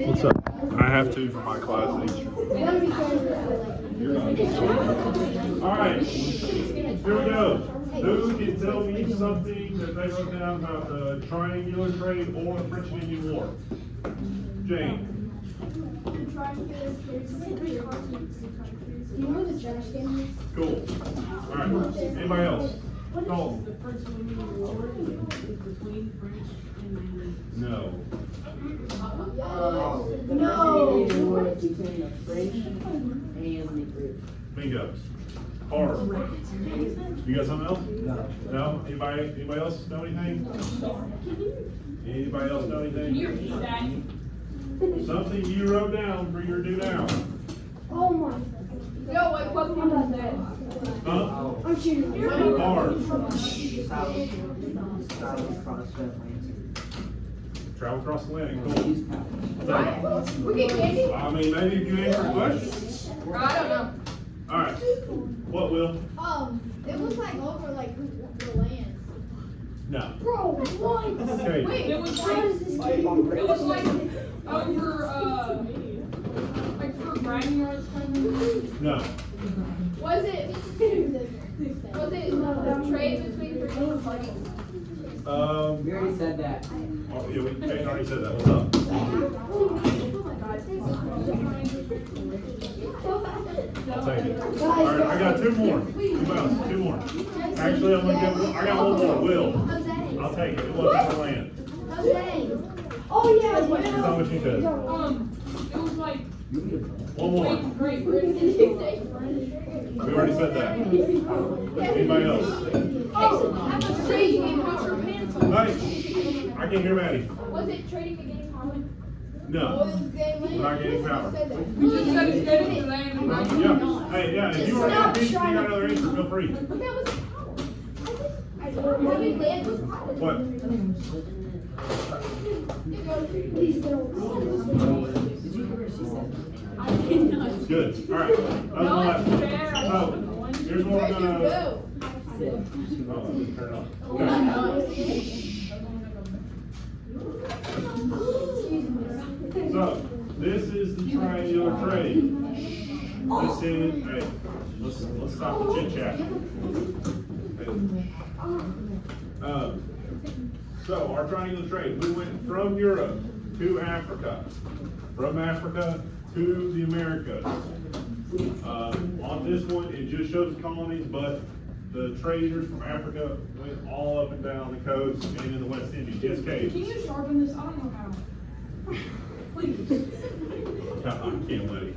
What's up? I have to for my class each. All right, here we go. Who can tell me something that they wrote down about the triangular trade or the French and Indian War? Jane. Cool. All right. Anybody else? Dalton. The French and Indian War is between French and Indian. No. No. Between the French and the British. Bingo. Hard. You got something else? No. No? Anybody else know anything? Anybody else know anything? Can you repeat that? Something you wrote down for your do now. Oh my. Yo, like what month is that? Huh? I'm shooting. Hard. Travel across the Atlantic. Cool. What? We get candy? I mean, maybe if you answer the question. I don't know. All right. What will? It was like over like the lands. No. Bro, what? Okay. Wait, it was How does this like, game? it was like over, like for bragging rights kind of. No. Was it trade between Britain parties? We already said that. Oh, yeah, Kate already said that. What's up? I'll take it. All right, I got two more. Two more. Actually, I'm gonna give. I got one more. Will. I'll take it. It wasn't the land. Oh yeah. That's not what you said. It was like One more. Great Britain. We already said that. Anybody else? Trading and put your pants on. Hey, I can't hear Maddie. Was it trading against Holland? No. We're not getting power. We just said it's good for land and not Yeah. Hey, yeah. If you want to repeat, you got another answer. Feel free. But that was What? Please don't. Did you hear what she said? I did not. Good. All right. No, That's it's the fair. last. So, here's what we're gonna. Oh, turn it off. So, this is the triangular trade. This is, hey, let's stop the chit chat. So our triangular trade, we went from Europe to Africa, from Africa to the Americas. On this one, it just shows colonies, but the traders from Africa went all up and down the coast and in the West Indies. Yes, Kate? Can you sharpen this? I don't know how. Please. I can't let it.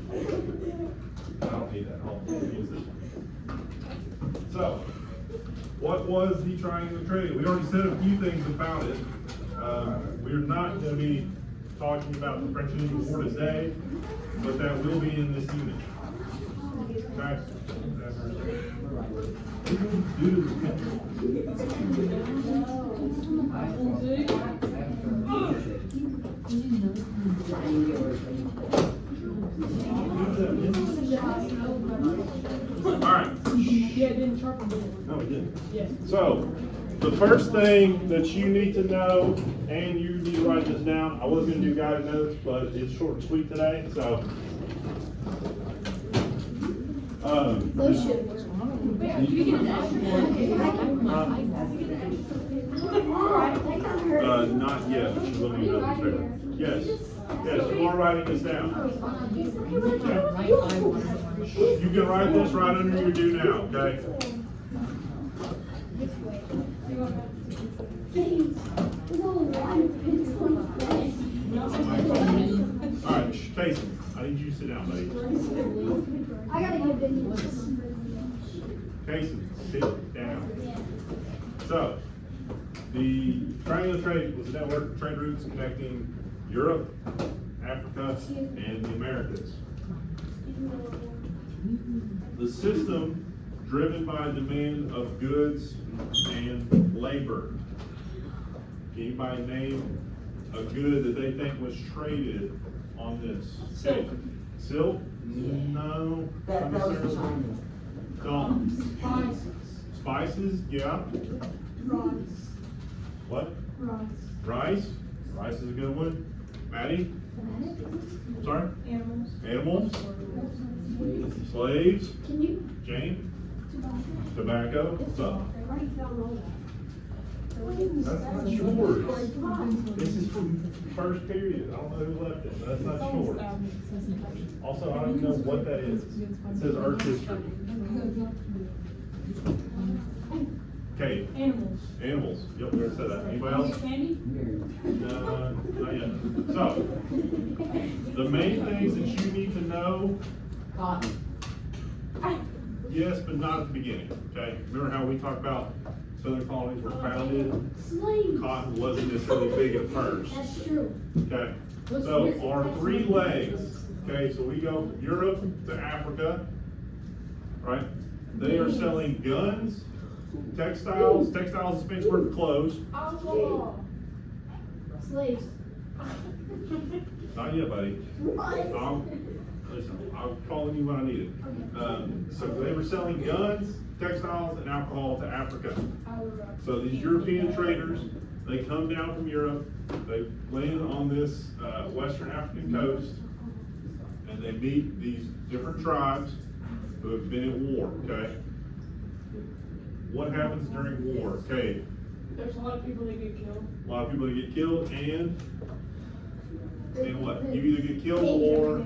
I don't need that. I'll use this one. So, what was the triangular trade? We already said a few things about it. We're not going to be talking about the French and Indian War today, but that will be in this unit. Okay? All right. Yeah, it didn't sharpen it. No, it didn't. Yes. So, the first thing that you need to know, and you need to write this down, I was gonna do guided notes, but it's short and sweet today, so. Those should work. Not yet, she's looking at the paper. Yes, you are writing this down. You can write this right under your do now, okay? All right, Casey, I need you to sit down, buddy. I gotta give it. Casey, sit down. So, the triangular trade was a network of trade routes connecting Europe, Africa, and the Americas. The system driven by demand of goods and labor. Can anybody name a good that they think was traded on this? Silk. Silk? No. That was the China. Don't. Spices. Spices, yeah. Rice. What? Rice. Rice? Rice is a good one. Maddie? Sorry? Animals. Animals, slaves, Can you? Jane, tobacco, what's up? I already found all that. That's not yours. This is from first period. I don't know who left it, but that's not yours. Also, I don't even know what that is. It says art history. Okay, Animals. animals. Yep, we already said that. Anybody else? Candy? No, not yet. So, the main things that you need to know, Cotton. yes, but not at the beginning, okay? Remember how we talked about southern colonies were founded? Slaves. Cotton wasn't necessarily big at first, That's true. okay? So, our 3 legs, okay, so we go from Europe to Africa, right? They are selling guns, textiles is a fancy word for clothes. Alcohol. Slaves. Not yet, buddy. What? Listen, I'm calling you when I need it. So they were selling guns, textiles, and alcohol to Africa. So these European traders, they come down from Europe, they land on this Western African coast, and they meet these different tribes who have been at war, okay? What happens during war? Okay, There's a lot of people that get killed. a lot of people that get killed, and what? You either get killed or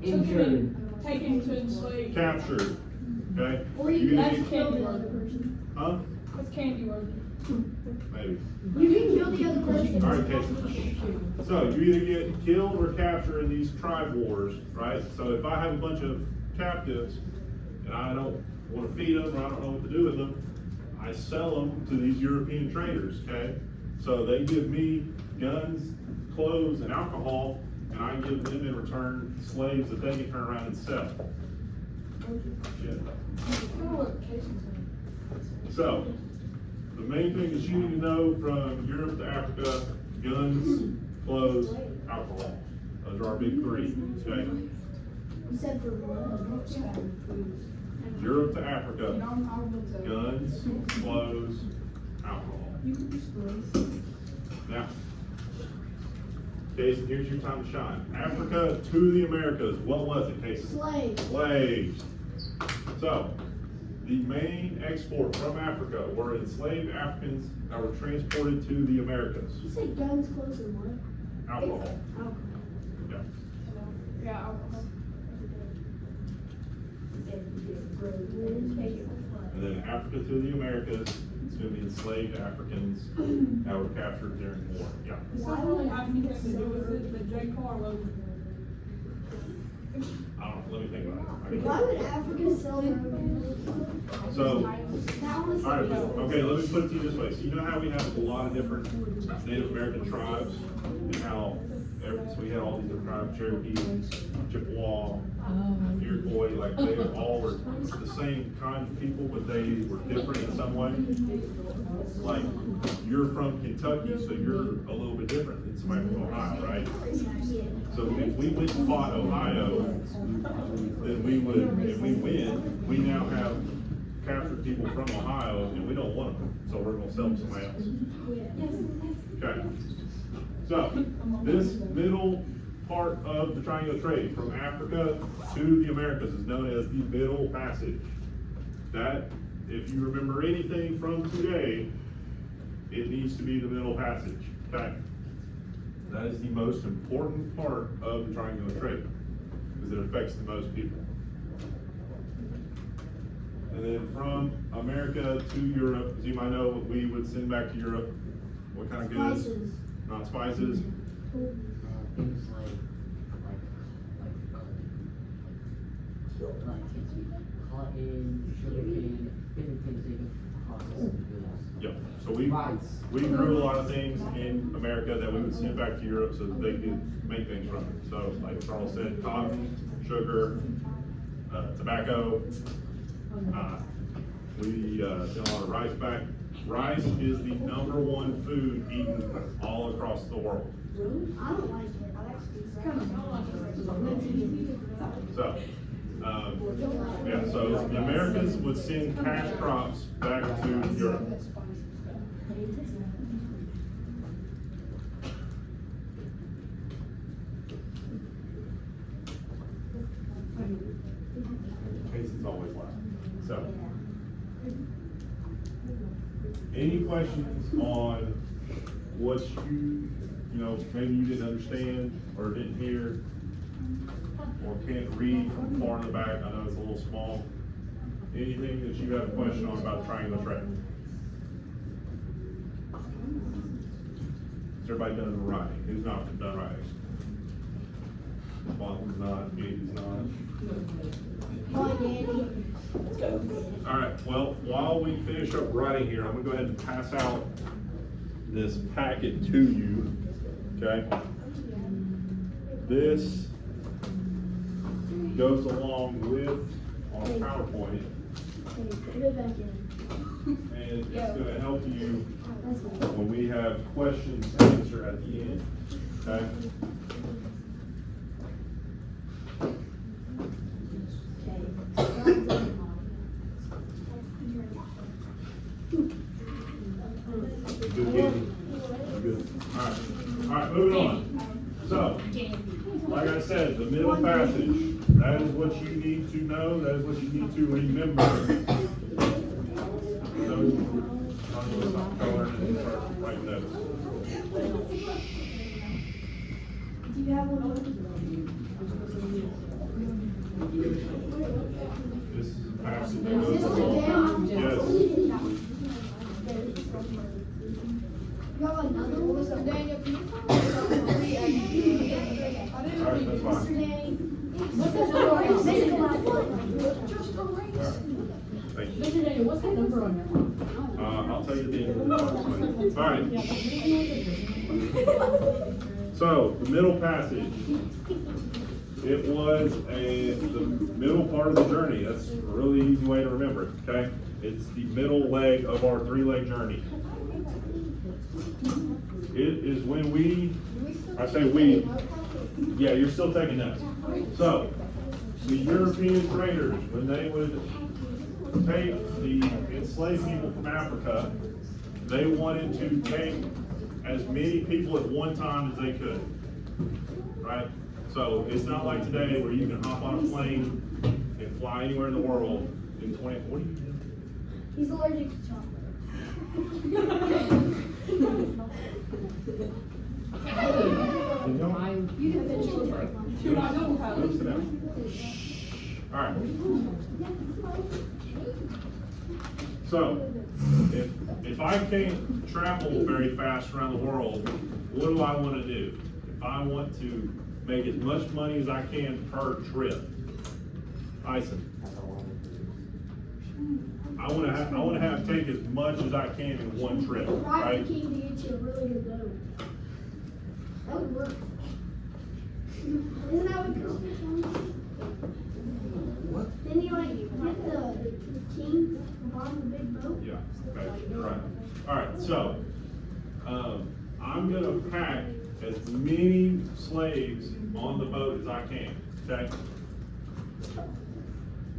Injured. Taken to enslave. captured, okay? Or You you either That's can get- kill the other person. Huh? That's candy work. Maybe. You can kill the other person. All right, okay. So you either get killed or captured in these tribe wars, right? So if I have a bunch of captives and I don't want to feed them or I don't know what to do with them, I sell them to these European traders, okay? So they give me guns, clothes, and alcohol, and I give them in return slaves that they can turn around and sell. Shit. So, the main thing that you need to know from Europe to Africa: guns, clothes, alcohol. Those are our big 3, okay? You said for blood. Europe to Africa: guns, clothes, alcohol. Now, Jason, here's your time to shine. Africa to the Americas. What was it, Jason? Slaves. Slaves. So, the main export from Africa were enslaved Africans that were transported to the Americas. You said guns, clothes, and what? Alcohol. Alcohol. Yeah. Yeah, alcohol. And then Africa to the Americas, it's gonna be enslaved Africans that were captured during the war. Yeah. This doesn't really have anything to do with it, but J. Carlo. I don't know, let me think about it. Why would Africa sell their own? So, That was. all right, okay, let me put it to you this way. So you know how we have a lot of different Native American tribes and how, so we had all these different tribes, Cherokee, Chippewa, Iroquois, like they all were the same kind of people, but they were different in some way. Like, you're from Kentucky, so you're a little bit different than somebody from Ohio, right? So if we went and fought Ohio, then we would, if we win, we now have captured people from Ohio, and we don't want them, so we're gonna sell them to somebody else. Okay. So, this middle part of the triangular trade, from Africa to the Americas, is known as the Middle Passage. That, if you remember anything from today, it needs to be the Middle Passage, okay? That is the most important part of the triangular trade, because it affects the most people. And then from America to Europe, as you might know, we would send back to Europe, what kind of goods? Spices. Not spices, Things like cotton, sugarcane, different things they can process into goods. yep. So we Rice. grew a lot of things in America that we would send back to Europe so that they could make things from it. So like Charles said, cotton, sugar, tobacco. We send a lot of rice back. Rice is the #1 food eaten all across the world. I don't like it. I actually So, yeah, so the Americans would send cash crops back to Europe. always loud. So, any questions on what maybe you didn't understand or didn't hear or can't read from far in the back? I know it's a little small. Anything that you have a question on about triangular tray? Is everybody done the writing? Who's not done writing? Bob's not, Andy's not. All right, well, while we finish up writing here, I'm gonna go ahead and pass out this packet to you, okay? This goes along with our PowerPoint, and it's gonna help you when we have questions to answer at the end, okay? Good, good. All right, moving on. So, like I said, the middle passage, that is what you need to know, that is what you need to remember. So, I'm gonna stop coloring and start writing notes. Do you have one? This is a passage that goes along. Yes. You have another one? Mr. Daniel, can you tell me? All right, that's fine. What's that number on your Just a race. Thank you. Mr. Daniel, what's that number on your arm? I'll tell you at the end of the PowerPoint. All right. So, the middle passage. It was the middle part of the journey. That's a really easy way to remember it, okay? It's the middle leg of our three-leg journey. It is when I say we, yeah, you're still taking notes. So, the European traders, when they would take the enslaved people from Africa, they wanted to take as many people at one time as they could, right? So it's not like today where you can hop on a plane and fly anywhere in the world in 20, what are you doing? He's allergic to chocolate. You can finish it. Shoot, I know how. Sit down. All right. So, if I can't travel very fast around the world, what do I want to do? If I want to make as much money as I can per trip, Tyson, I want to have take as much as I can in one trip, right? Private King to get you a really good boat. That would work. Isn't that what Christmas wants? What? Didn't he like get the king on the big boat? Yeah, okay, right. All right, so, I'm gonna pack as many slaves on the boat as I can, okay?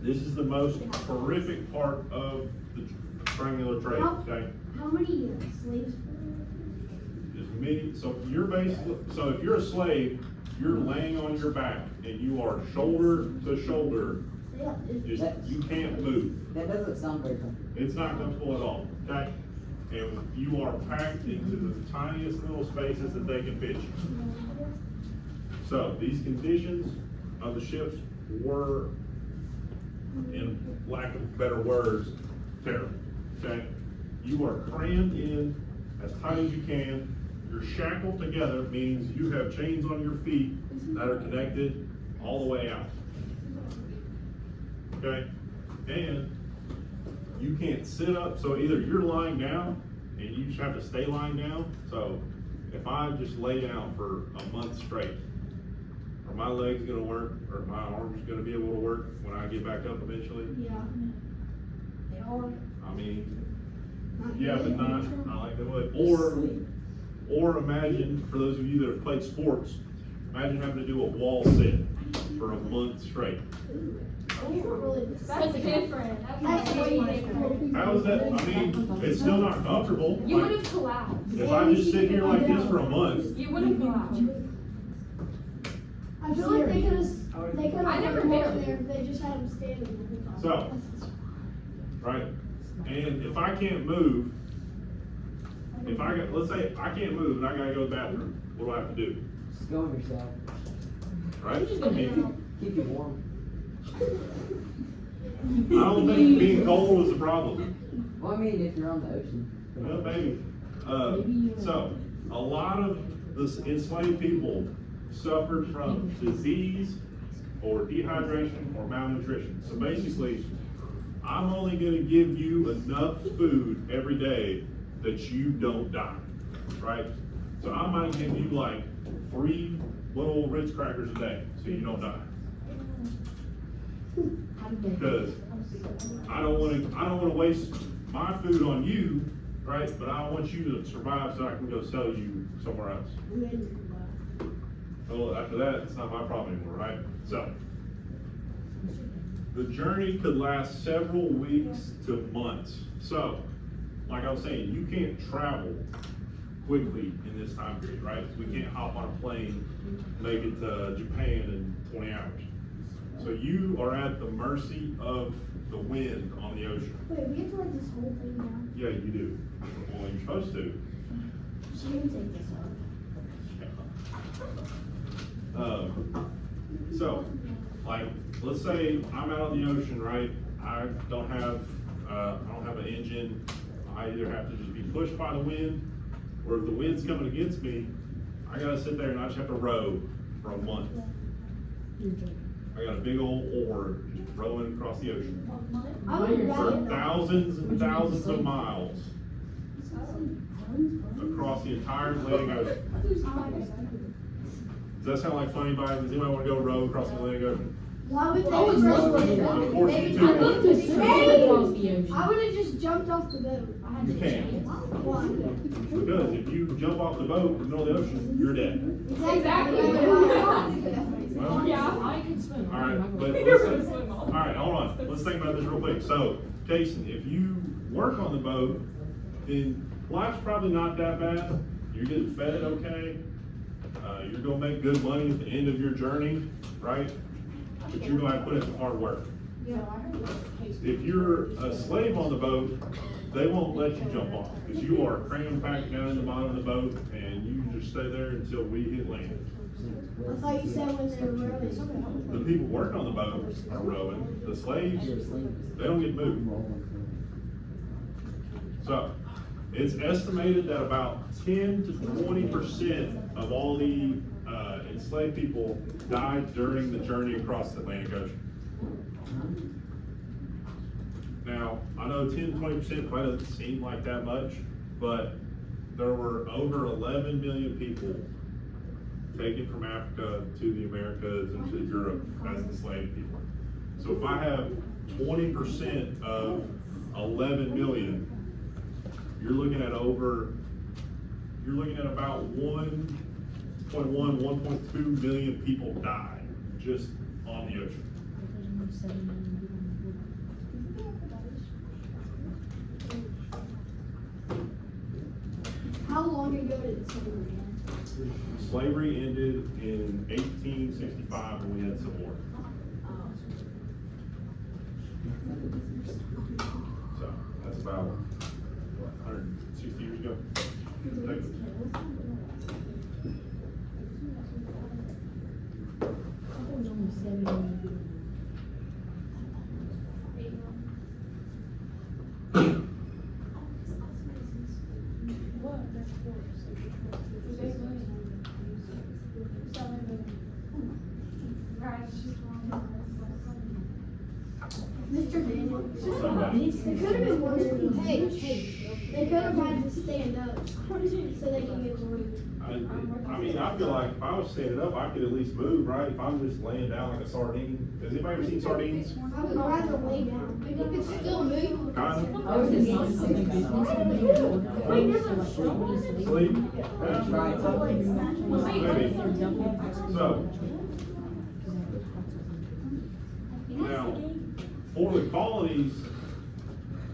This is the most horrific part of the triangular trade, okay? How many slaves? As many, so if you're a slave, you're laying on your back and you are shoulder to shoulder, you can't move. That doesn't sound very comfortable. It's not comfortable at all, okay? And you are packed into the tiniest little spaces that they can fit you. So these conditions of the ships were, in lack of better words, terrible, okay? You are crammed in as tight as you can. You're shackled together, means you have chains on your feet that are connected all the way out. Okay? And you can't sit up, so either you're lying down and you just have to stay lying down. So if I just lay down for a month straight, are my legs gonna work, or my arms gonna be able to work when I get back up eventually? Yeah. They are. I mean, yeah, but not like they would. Or imagine, for those of you that have played sports, imagine having to do a wall sit for a month straight. That's different. That's way different. How is that? I mean, it's still not comfortable. You would Like, have collapsed. if I just sit here like this for a month, You would have collapsed. I I feel like they could have. They could I have never put more hit in him. there if they just had them standing. So, right? And if I can't move, if I got, let's say I can't move and I gotta go to the bathroom, what do I have to do? Just go on yourself. Right? Just go down. Keep you warm. I don't think being cold is a problem. Well, I mean, if you're on the ocean. Well, maybe. So, a lot of the enslaved people suffered from disease or dehydration or malnutrition. So basically, I'm only gonna give you enough food every day that you don't die, right? So I might give you like 3 little Ritz crackers a day, so you don't die. Because I don't wanna waste my food on you, right? But I want you to survive so I can go sell you somewhere else. Well, after that, it's not my problem anymore, right? So, the journey could last several weeks to months. So, like I was saying, you can't travel quickly in this time period, right? We can't hop on a plane, make it to Japan in 20 hours. So you are at the mercy of the wind on the ocean. Wait, we have to write this whole thing down. Yeah, you do. Well, you're supposed to. She can take this off. So, like, let's say I'm out on the ocean, right? I don't have an engine. I either have to just be pushed by the wind, or if the wind's coming against me, I gotta sit there and I just have to row for a month. I got a big old oar just rowing across the ocean I would for rather. thousands and thousands of miles across the entire Atlantic Ocean. Does that sound like funny, Does anybody want to go row across the Atlantic Ocean? Why would they? I was Maybe Of course you do. I'd love to swim across the ocean. I would have just jumped off the boat. I had You to can't. Why? Because if you jump off the boat in the middle of the ocean, you're dead. Exactly. Well, Yeah, I could swim. All right, but You're let's, gonna swim off. all right, hold on. Let's think about this real quick. So, Jason, if you work on the boat, then life's probably not that bad. You're getting fed okay. You're gonna make good money at the end of your journey, right? But you're gonna have to put in some hard work. If you're a slave on the boat, they won't let you jump off because you are crammed packed down in the bottom of the boat and you just stay there until we hit land. I thought you said when they were rowing. The people working on the boat are rowing. The slaves, You're a slave. they don't get moved. So, it's estimated that about 10 to 20% of all the enslaved people died during the journey across the Atlantic Ocean. Now, I know 10 to 20% probably doesn't seem like that much, but there were over 11 million people taken from Africa to the Americas and to Europe as enslaved people. So if I have 20% of 11 million, you're looking at about 1.1, 1.2 million people die just on the ocean. How long ago did slavery end? Slavery ended in 1865 when we had Civil War. So that's about, what, 160 years ago? Mr. Daniel. Somebody. It could have been worse. Hey, they could have had to stand up so they can get more. I mean, I feel like if I was standing up, I could at least move, right? If I'm just laying down like a sardine. Has anybody ever seen sardines? I would rather lay down. You could still move. Kind of. I was just something Sleep? Maybe. So. Now, for the colonies,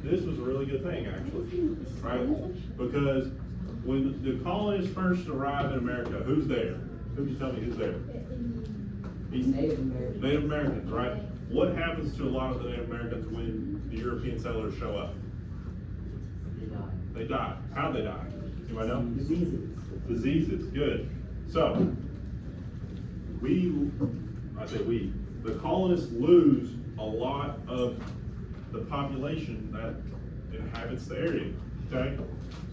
this was a really good thing, actually, right? Because when the colonists first arrived in America, who's there? Who can you tell me who's there? He's Native American. Native Americans, right? What happens to a lot of the Native Americans when the European settlers show up? They died. They die. How'd they die? Anybody know? Diseases. Diseases, good. So, the colonists lose a lot of the population that inhabits the area, okay?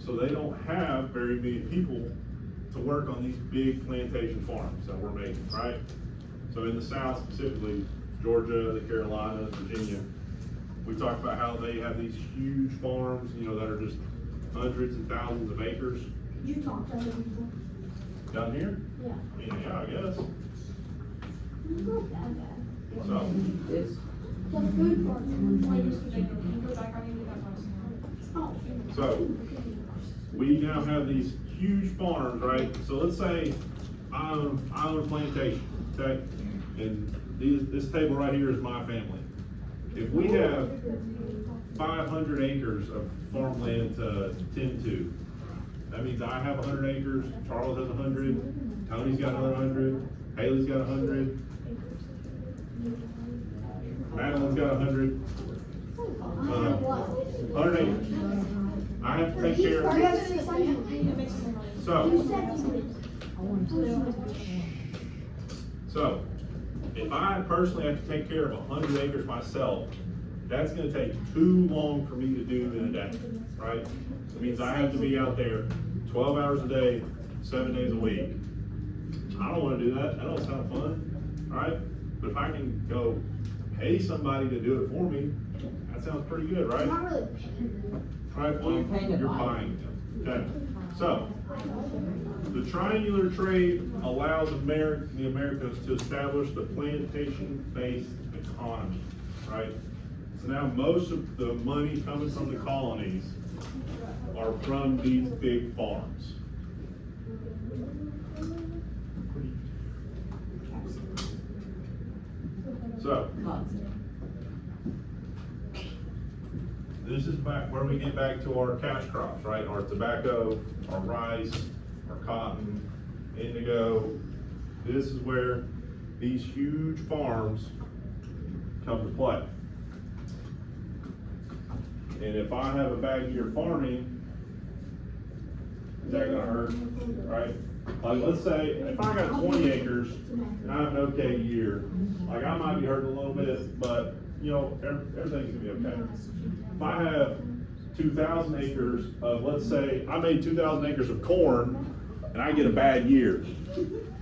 So they don't have very many people to work on these big plantation farms that we're making, right? So in the South specifically, Georgia, the Carolinas, Virginia, we talked about how they have these huge farms, you know, that are just hundreds and thousands of acres. Could you talk to other people? Down here? Yeah. I mean, yeah, I guess. It's not that bad. So, It's, The food part. Wait, just a minute. Can you go back? I need to do that last one. Oh. so we now have these huge farms, right? So let's say I own a plantation, okay? And this table right here is my family. If we have 500 acres of farmland to tend to, that means I have 100 acres, Charles has 100, Tony's got another 100, Haley's got 100, Madeline's got 100. 100 acres. I have to take care Are you of. guys saying something? I need to make some more money. So, if I personally have to take care of 100 acres myself, that's gonna take too long for me to do in a day, right? It means I have to be out there 12 hours a day, 7 days a week. I don't wanna do that, that don't sound fun, right? But if I can go pay somebody to do it for me, that sounds pretty good, right? Not really paying. Right, well, You're paying to you're buy it. buying them, okay? So, the triangular trade allows the Americans to establish the plantation-based economy, right? So now most of the money coming from the colonies are from these big farms. So, this is back where we get back to our cash crops, right? Our tobacco, our rice, our cotton, indigo. This is where these huge farms come to play. And if I have a bad year farming, is that gonna hurt, right? Like, let's say, if I got 20 acres and I have an okay year, like, I might be hurting a little bit, but, you know, everything's gonna be okay. If I have 2,000 acres of, let's say, I made 2,000 acres of corn and I get a bad year,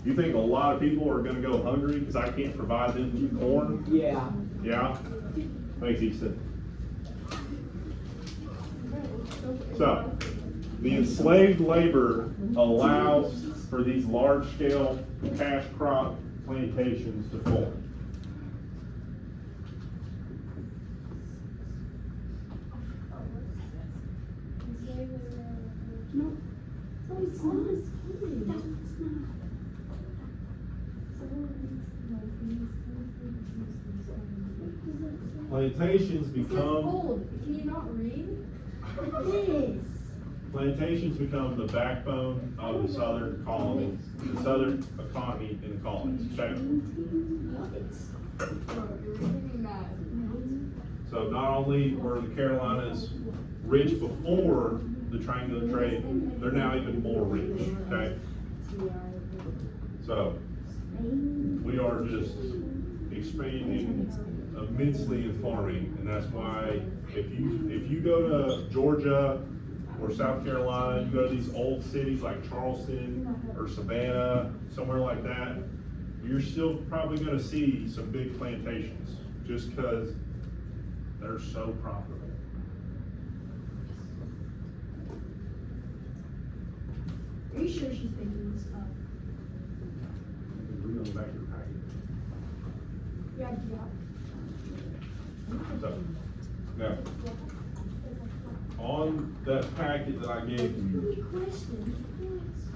you think a lot of people are gonna go hungry because I can't provide them corn? yeah. Yeah? Makes sense. So, the enslaved labor allows for these large-scale cash crop plantations to form. No. Oh, it's not. That's not. Plantations It's become old. Can you not read? It is. Plantations become the backbone of the southern colonies, the southern economy in the colonies. Okay? You're really mad. So not only were the Carolinas rich before the triangular trade, they're now even more rich. Okay? So we are just expanding immensely in farming, and that's why if you go to Georgia or South Carolina, you go to these old cities like Charleston or Savannah, somewhere like that, you're still probably gonna see some big plantations, just because they're so profitable. Are you sure she's making this up? We're going back to the packet. Yeah. So, now, on that packet that I gave you,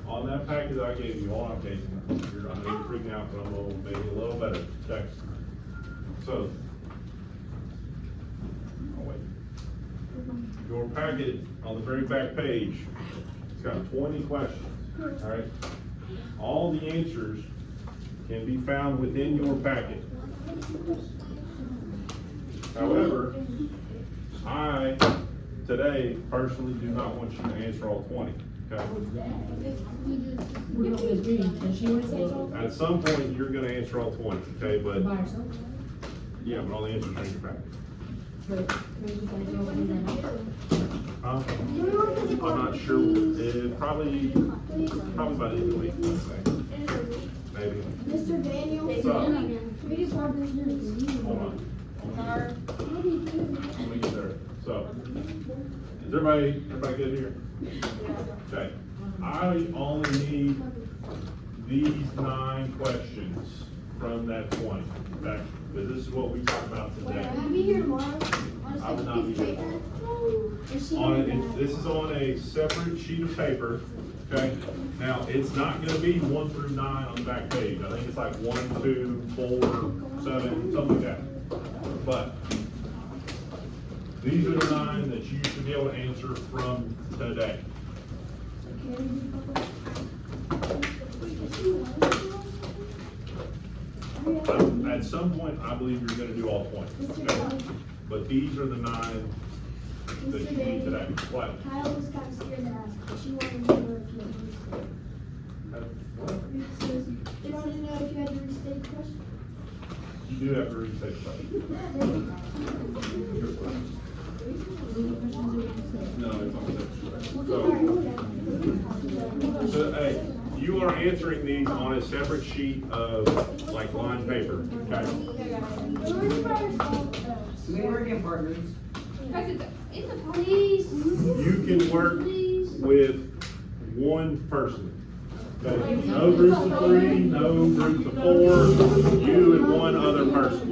on that packet that I gave you, hold on, Casey, I know you're freaking out, but I'm gonna make it a little better, okay? So, oh wait. Your packet, on the very back page, it's got 20 questions, all right? All the answers can be found within your packet. However, I, today, personally do not want you to answer all 20, okay? We're not Ms. Green, and she wants to At some point, you're gonna answer all 20, okay, but, by herself. yeah, but all the answers are in your packet. But can we just answer all of them right now? I'm not sure, probably by the end of the week, I'd say, maybe. Mr. Daniel. So, Hold hold on. Let me get there. So, is everybody good here? Okay, I only need these 9 questions from that 20, okay? Because this is what we talked about today. I'll be here tomorrow. I will not be here this is on a separate sheet of paper, okay? Now, it's not gonna be 1 through 9 on the back page. I think it's like 1, 2, 4, 7, something like that. But these are the 9 that you should be able to answer from today. At some point, I believe you're gonna do all 20, okay? But these are the 9 that you need today. What? Kyle was kind of scared to ask, but she wanted to know if you had to restate. She wanted to know if you had to restate the question. You do have to restate the question. No, it's on the So, hey, you are answering these on a separate sheet of, like, lined paper, okay? We work in partners. Please. You can work with one person. Okay? No groups of 3, no groups of 4, you and one other person.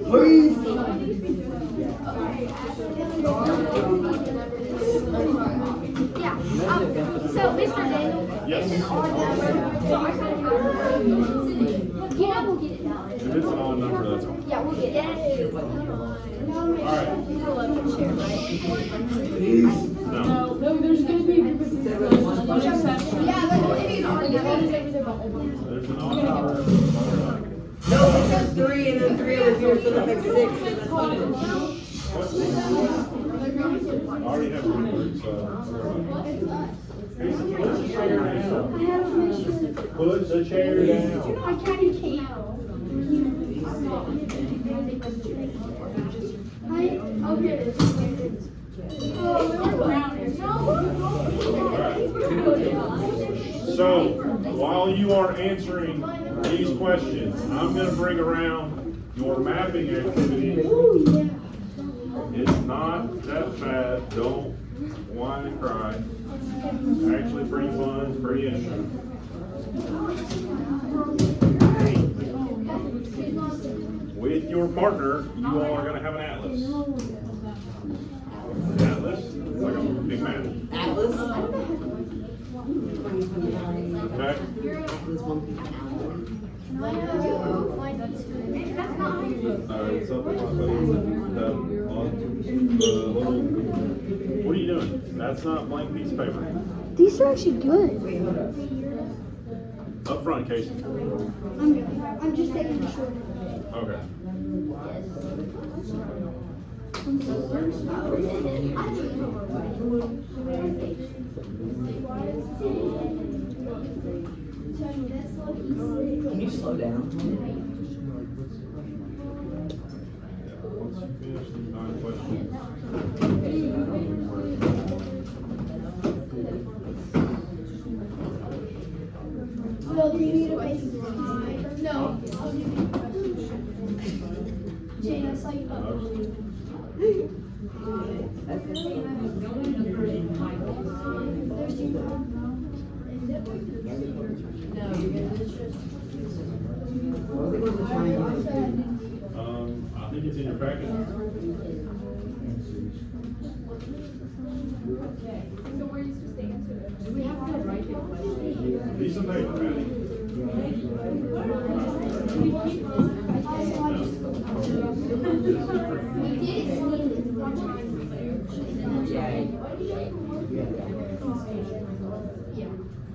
Please. Yeah, so Mr. Daniel. Yes. Yeah, we'll get it now. If it's an odd number, that's fine. Yeah, we'll get it. Alright. No. No, there's gonna be. Yeah, but it is hard to get. There's an odd number. No, because 3 and then 3 over here, so that makes 6. And that's what it is. I already have one group, so. I have to make sure. Put the chair down. I can't. Oh, here it is. So, while you are answering these questions, I'm gonna bring around your mapping activity. It's not that bad, don't whine and cry. It's actually pretty fun, it's pretty interesting. With your partner, you all are gonna have an atlas. An atlas, it's like a big map, Atlas. okay? Atlas 1. That's not. It's up on the little, what are you doing? That's not a blank piece of paper. These are actually good. Up front, Casey. I'm just taking the short. Okay. Can you slow down? Once you finish these 9 questions. No, do you need a base? No. Jane, I saw you. There's two. I think it's in your packet. of paper, Patty.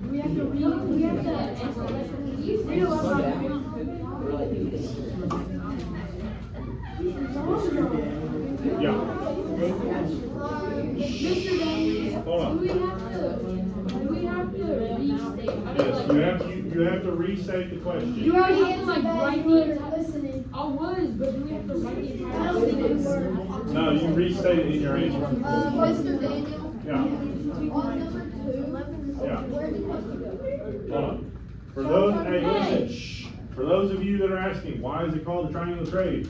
We have to read a lot of Yeah, Mr. Daniels, hold on. do we have to restate? Yes, you have to restate the question. You already had to like write the entire. Listening. I was, but do we have to write the I entire? don't think we sentence? were. No, you restate it in your answer. Mr. Daniel, Yeah, on number 2, Yeah. where did you go? hold on. For those, hey, listen, shh. For those of you that are asking, why is it called the triangle of trade?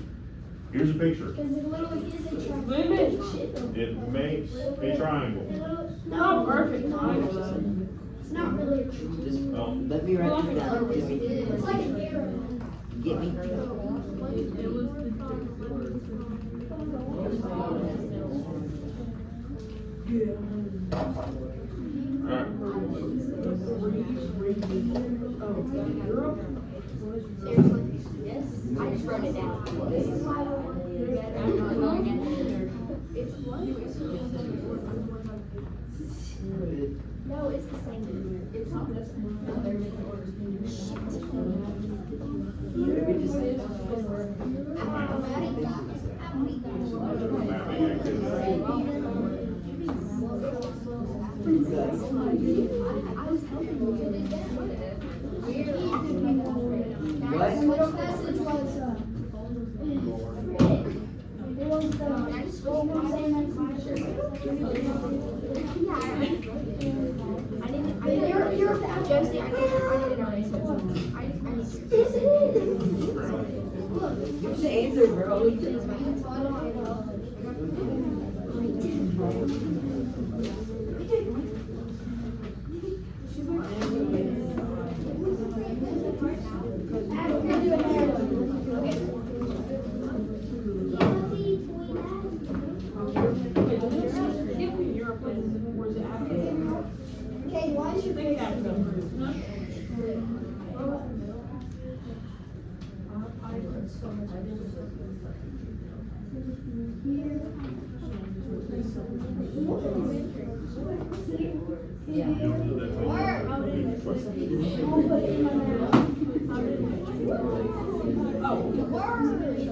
Here's a picture. Because it literally is a triangle. Wait a minute. It makes a triangle. Oh, perfect. It's not really a triangle. Well, Let me write this down. Give me. It's like an arrow. Get me. alright. Seriously? Yes. I just wrote it down. It's what? No, it's the same. It's not just. No, they're different orders. Mapping activity. I was helping you to do that. What? Which message was, it was the, I just what switched was my the next Josie, I did it already, so I need What's the answer, bro? Okay, why is your face?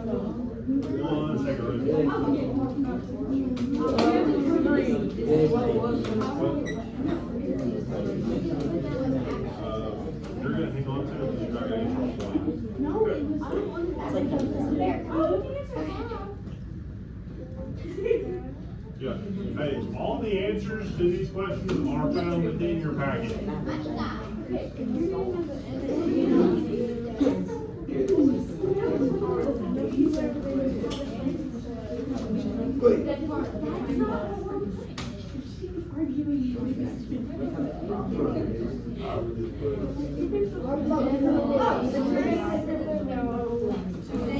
One second. You're gonna hang on to it, because you're not gonna get trouble. No, it was, I don't want that. Yeah, hey, all the answers to these questions are found within your packet.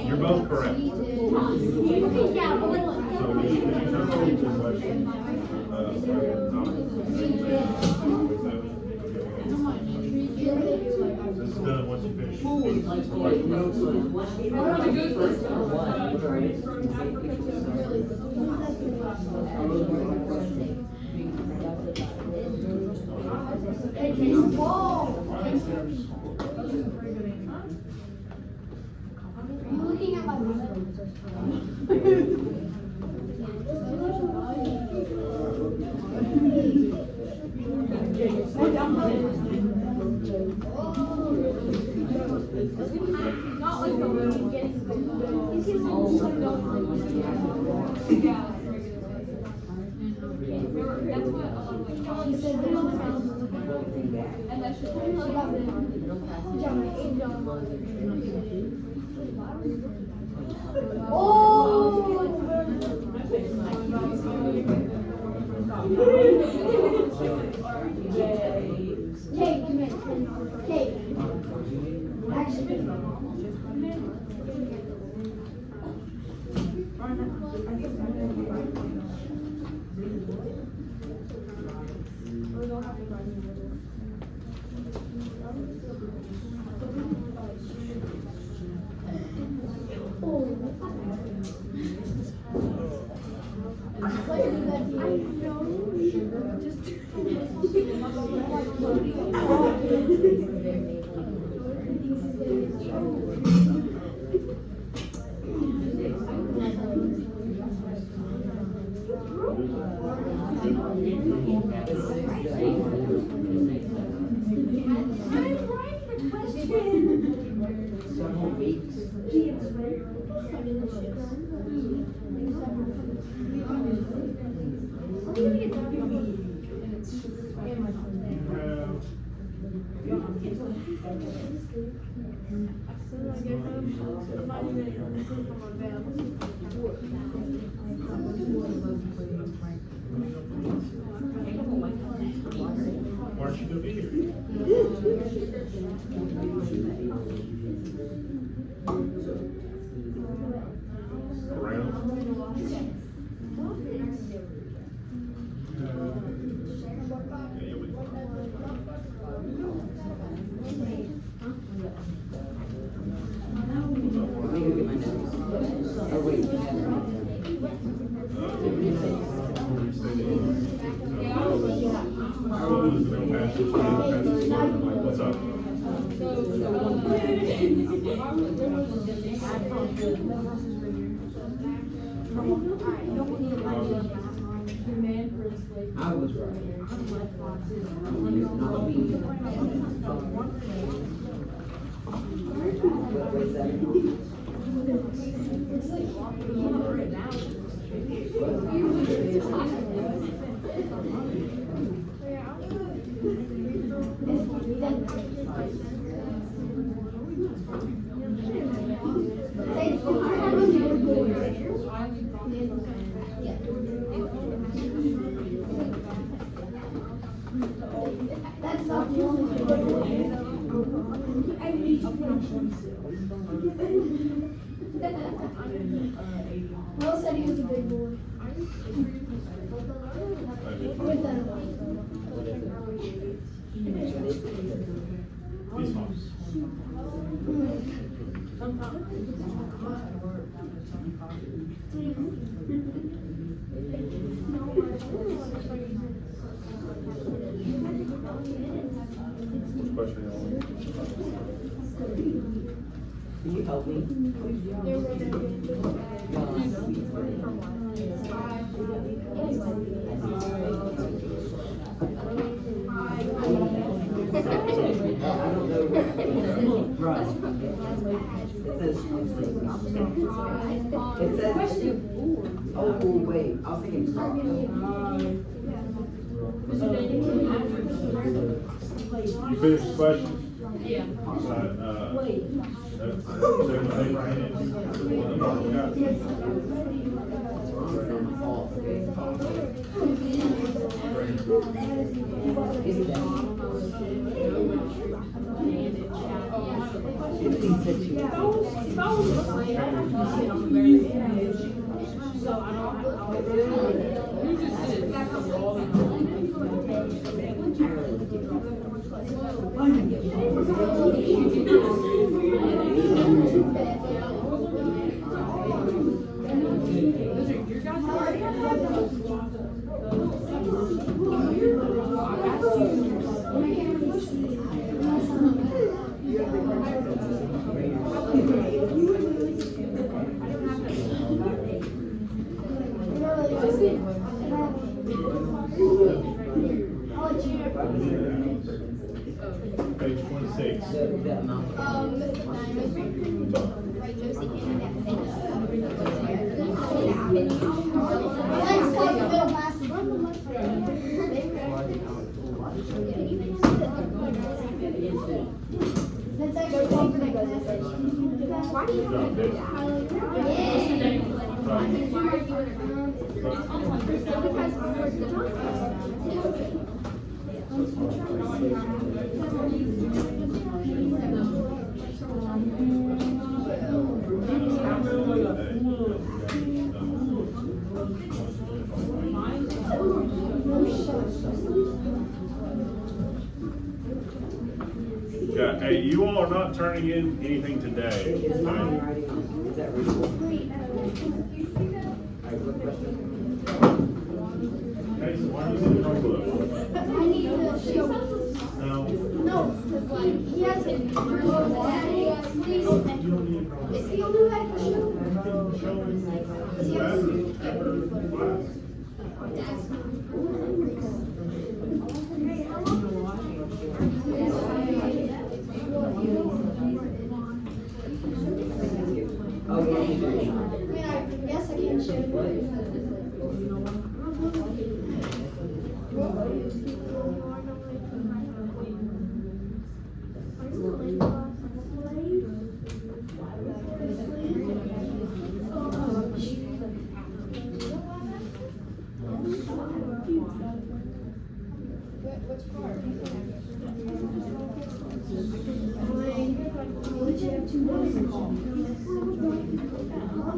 You're both correct. So you should answer the question. This is done once you finish. I'm looking at my Not like the little That's what She said there's no sound. and that's just Kate, come here. Kate. Actually. Pleasure to that Several weeks. Why aren't you gonna be here? Around? Yeah, you'll be Let me go get my notes. Oh, wait. What's up? I was right. Not me. Wait a second. That's not the only thing. Will said he was a big boy. With that. He's fine. Which question are you Can you help me? I don't know. Right. It says, oh, wait, I was thinking. You finished the question? Yeah. Page 26. Yeah, hey, you all are not turning in anything today. Is my right? writing, is that readable? Alright, what question? see the Chromebook. I need to show. No, No, because like, he has it. Please. you don't need a Chromebook. Is he on the back show? You can show him classes after class. Oh, yeah, you do. I mean, I guess I can show you. Which part?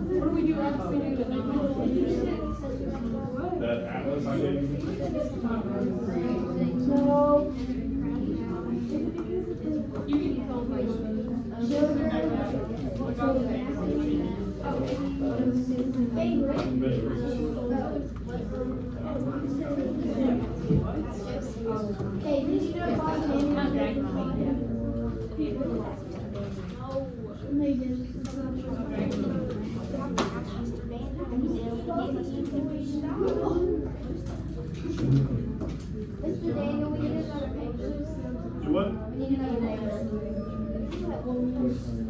What do we do after we do the That atlas I gave you. You can tell me. Hey, did you know Mr. Daniel, we need another paper. You what? We need another paper.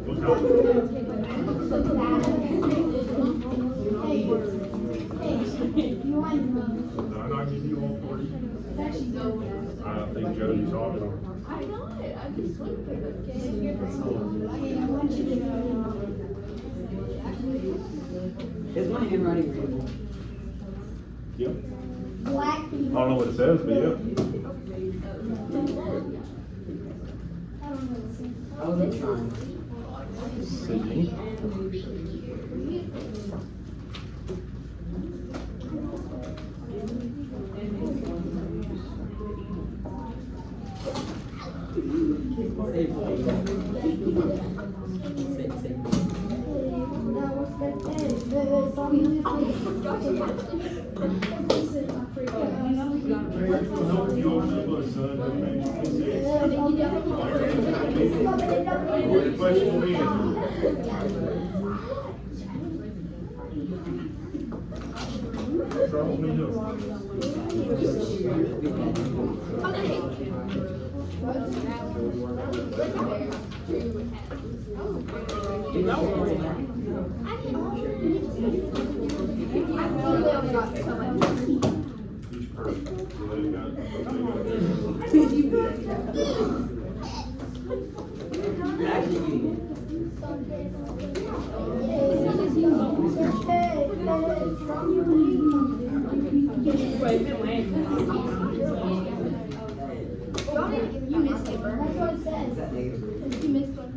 What color? Hey, you want Did I not give you all 40? I think Jody's off. I know it, I'm just sleeping. I want you to Is my handwriting readable? Yep. black I don't know what it says, but yeah. I wasn't trying. Sydney. You open the book, son. What question will be answered? Trouble me doing. Each person. So they got. Actually, You missed paper. That's what it says. is that negative? You missed one.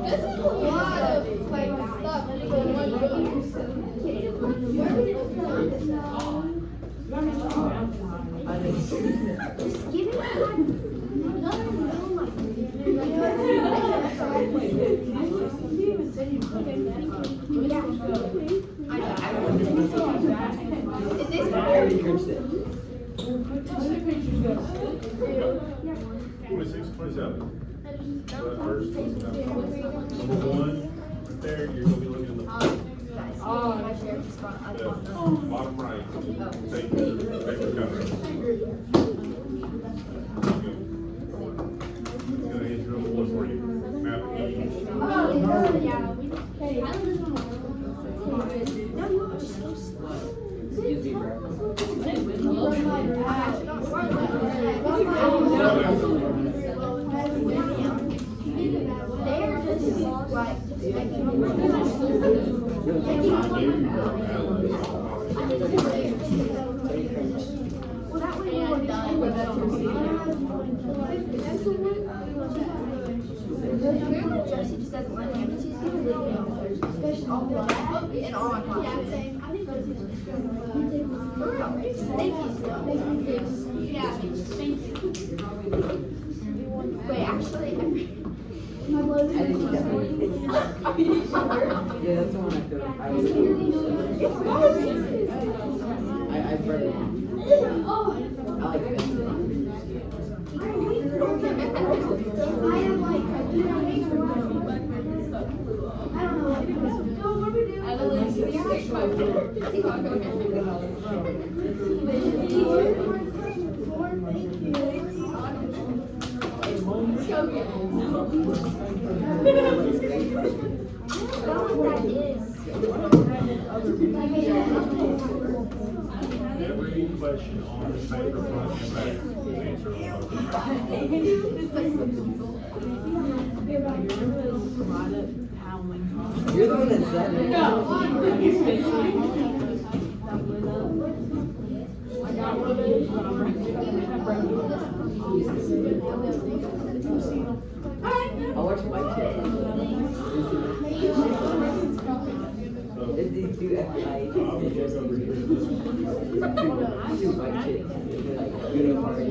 This is a lot of like stuff for one book. Just give it Is this I already cursed it. 26, 27. That first. Number one, right there, you're gonna be looking at the bottom right. Take the paper cover. It's gonna hit your board for you. Map E. They're just like well, that way we're done. Josie just doesn't let him. She's gonna leave it. Especially all the and all my classes. Yeah, same. I think Josie's for real. Thank you. Yeah, thank you. actually, my blood. I didn't get that one. Yeah, that's the one I feel. I've read it. I like it. I am like, I don't know what it is. Every question on this paper front and back, answer all You're the one that said it. I'll watch White Chicks. If these two FBI they dress up as two white chicks, they're like good party.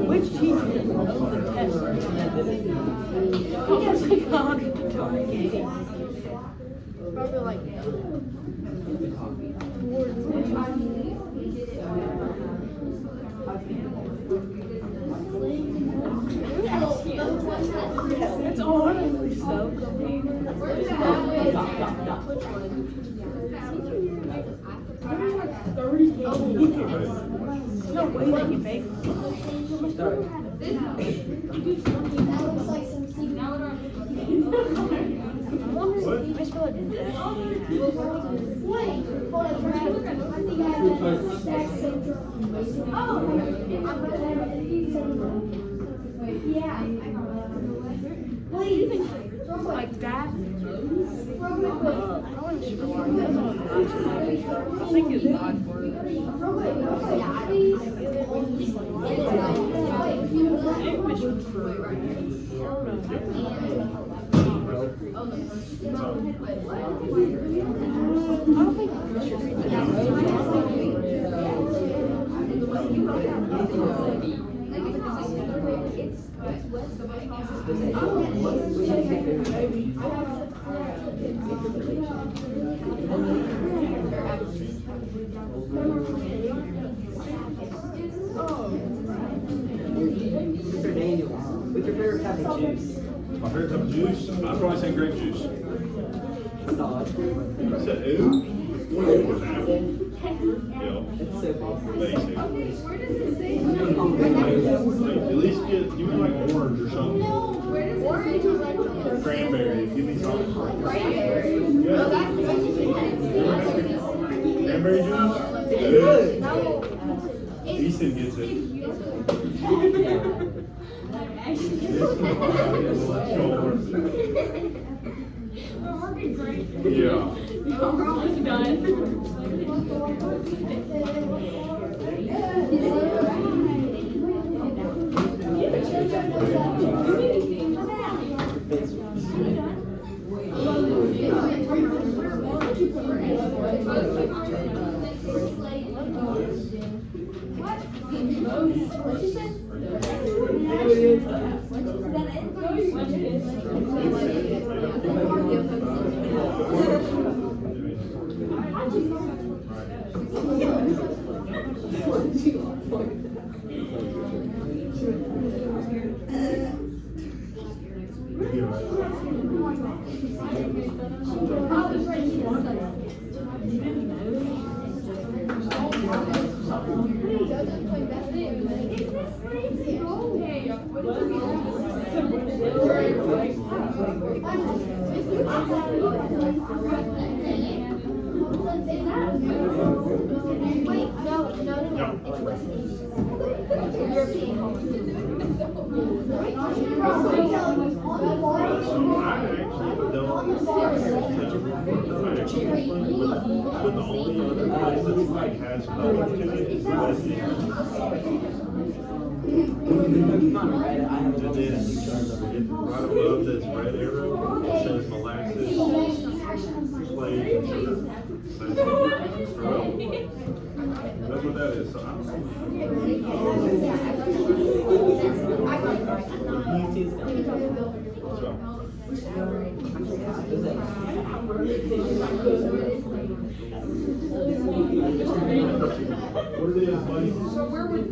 Which teacher knows the test? It's like 100 to 20. Probably like it's honestly so convenient. No way they can make like that. I think it's not for Mr. Daniels, what's your favorite type of juice? My favorite type of juice? I'd probably say grape juice. Solid. I said who? What apple? Yeah. It's so Basic. basic. At least give me like orange or something. Cranberry, give me something. Yeah. Cranberry juice? Good. Easton gets it. Yeah. Wait, no, it's West Indies. European So I actually don't. But the only other place that's like has color to it is West Indies. And then right above this red arrow, it says molasses, slave, and sugar. That's what that is. So I don't know. What it is, buddy? So where would?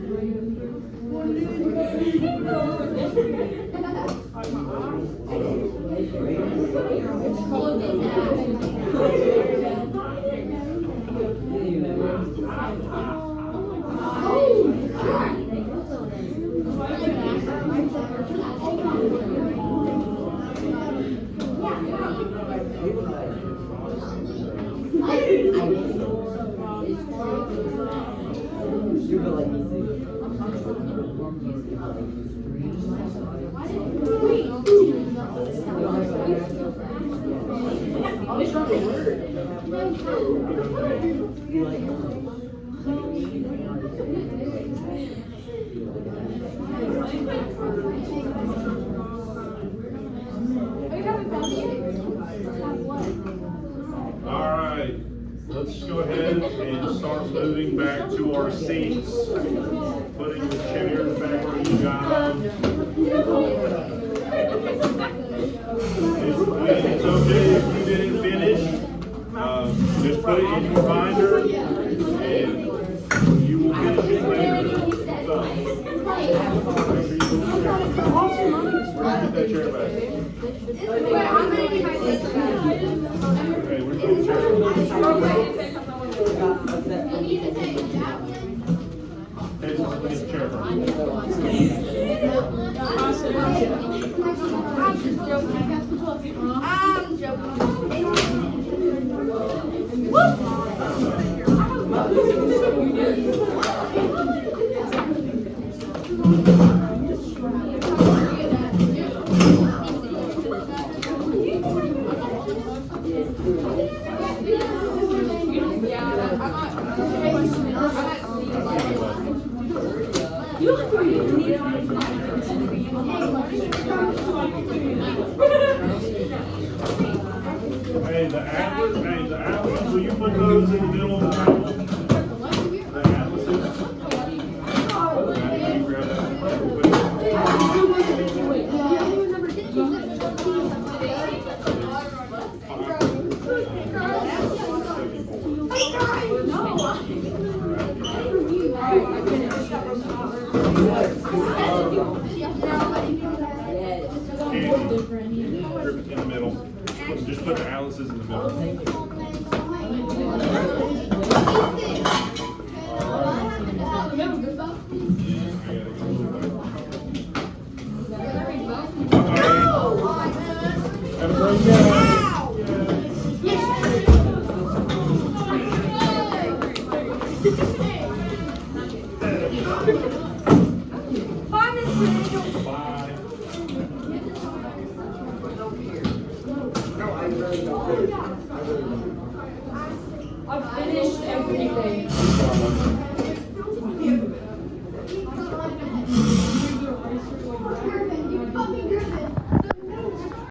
All right, let's go ahead and start moving back to our seats. Putting the chairs back where you got them. It's okay if you didn't finish. Just put it in your binder and you will finish it later. So, make sure you get that chair back. Okay, we're going to chair. Hey, just get the chair first. I'm joking. Hey, the atlas, will you put those in the middle of the table? The atlases? Yeah, you grab that real quick. Candy, grip it in the middle. Just put the atlases in the middle. Have a great day. Bye. I've finished everything. Bye.